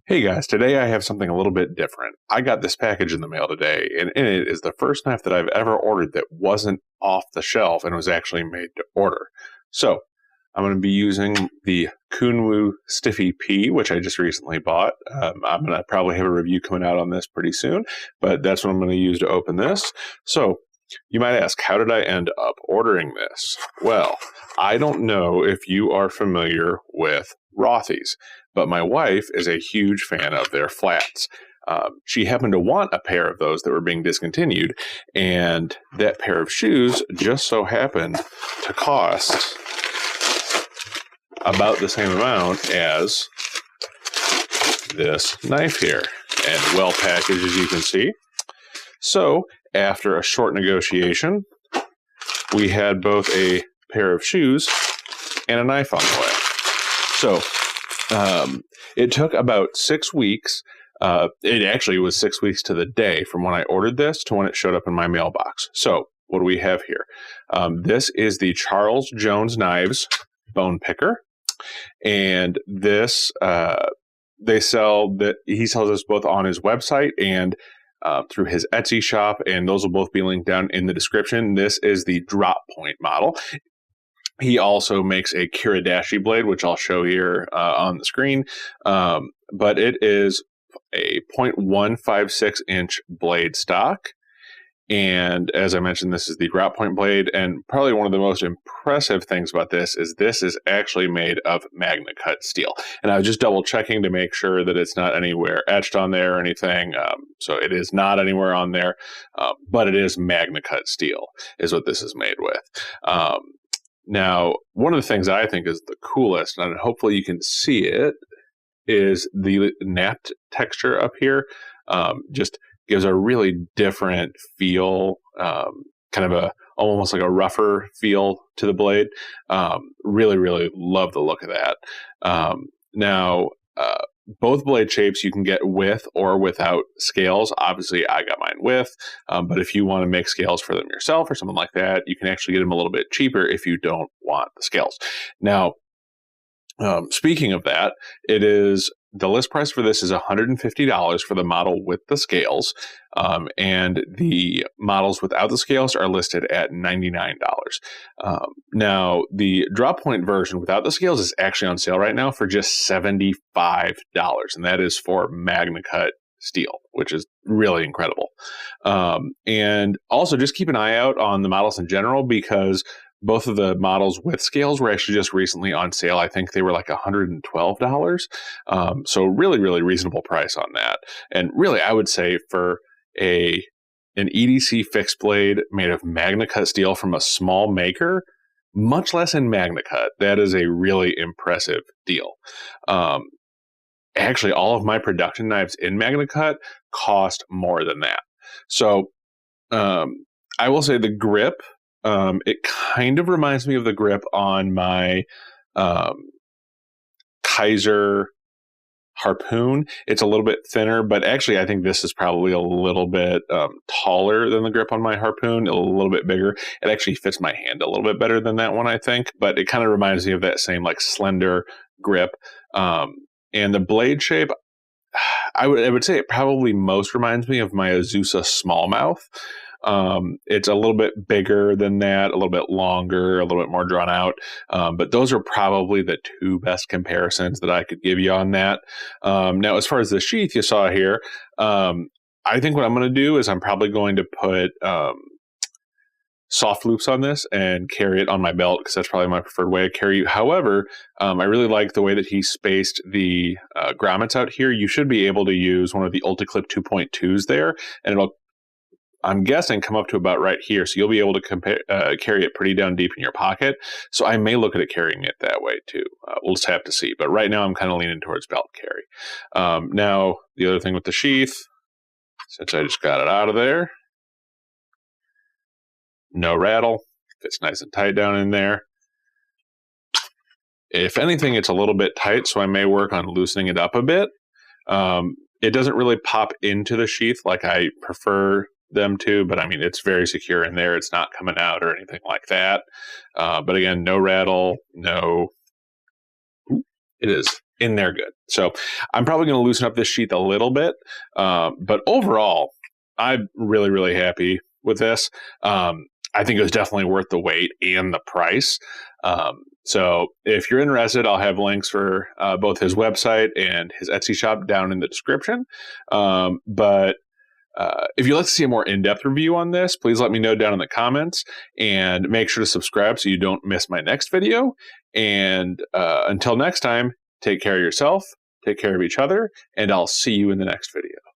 Hey guys, today I have something a little bit different. I got this package in the mail today, and in it is the first knife that I've ever ordered that wasn't off the shelf and was actually made to order. So, I'm going to be using the Kunwu Stiffy P, which I just recently bought. I'm going to probably have a review coming out on this pretty soon, but that's what I'm going to use to open this. So, you might ask, how did I end up ordering this? Well, I don't know if you are familiar with Rothy's, but my wife is a huge fan of their flats. She happened to want a pair of those that were being discontinued, and that pair of shoes just so happened to cost about the same amount as this knife here, and well packaged as you can see. So, after a short negotiation, we had both a pair of shoes and a knife on the way. So, it took about 6 weeks. It actually was 6 weeks to the day from when I ordered this to when it showed up in my mailbox. So, what do we have here? This is the Charles Jones Knives Bonepicker. And this, he sells this both on his website and through his Etsy shop, and those will both be linked down in the description. This is the drop point model. He also makes a Kiridashi blade, which I'll show here on the screen, but it is a 0.156 inch blade stock. And as I mentioned, this is the drop point blade, and probably one of the most impressive things about this is actually made of Magnacut Steel. And I was just double checking to make sure that it's not anywhere etched on there or anything. So it is not anywhere on there, but it is Magnacut Steel is what this is made with. Now, one of the things I think is the coolest, and hopefully you can see it, is the napped texture up here. Just gives a really different feel, kind of almost like a rougher feel to the blade. Really, really love the look of that. Now, both blade shapes you can get with or without scales. Obviously, I got mine with, but if you want to make scales for them yourself or something like that, you can actually get them a little bit cheaper if you don't want the scales. Now, speaking of that, the list price for this is $150 for the model with the scales, and the models without the scales are listed at $99. Now, the drop point version without the scales is actually on sale right now for just $75, and that is for Magnacut Steel, which is really incredible. And also, just keep an eye out on the models in general, because both of the models with scales were actually just recently on sale. I think they were like $112. So really, really reasonable price on that. And really, I would say for an EDC fixed blade made of Magnacut Steel from a small maker, much less in Magnacut, that is a really impressive deal. Actually, all of my production knives in Magnacut cost more than that. So I will say the grip, it kind of reminds me of the grip on my Kizer harpoon. It's a little bit thinner, but actually I think this is probably a little bit taller than the grip on my harpoon, a little bit bigger. It actually fits my hand a little bit better than that one, I think, but it kind of reminds me of that same like slender grip. And the blade shape, I would say it probably most reminds me of my Azusa smallmouth. It's a little bit bigger than that, a little bit longer, a little bit more drawn out. But those are probably the two best comparisons that I could give you on that. Now, as far as the sheath you saw here, I think what I'm going to do is I'm probably going to put soft loops on this and carry it on my belt, because that's probably my preferred way to carry. However, I really like the way that he spaced the grommets out here. You should be able to use one of the UltiClip 2.2s there, and it'll, I'm guessing, come up to about right here. So you'll be able to carry it pretty down deep in your pocket. So I may look at it carrying it that way too. We'll just have to see. But right now I'm kind of leaning towards belt carry. Now, the other thing with the sheath, since I just got it out of there, no rattle. Fits nice and tight down in there. If anything, it's a little bit tight, so I may work on loosening it up a bit. It doesn't really pop into the sheath like I prefer them to, but I mean, it's very secure in there. It's not coming out or anything like that. But again, no rattle, no. It is in there good. So I'm probably going to loosen up this sheath a little bit. But overall, I'm really, really happy with this. I think it was definitely worth the wait and the price. So if you're interested, I'll have links for both his website and his Etsy shop down in the description. But if you'd like to see a more in-depth review on this, please let me know down in the comments, and make sure to subscribe so you don't miss my next video. And until next time, take care of yourself, take care of each other, and I'll see you in the next video.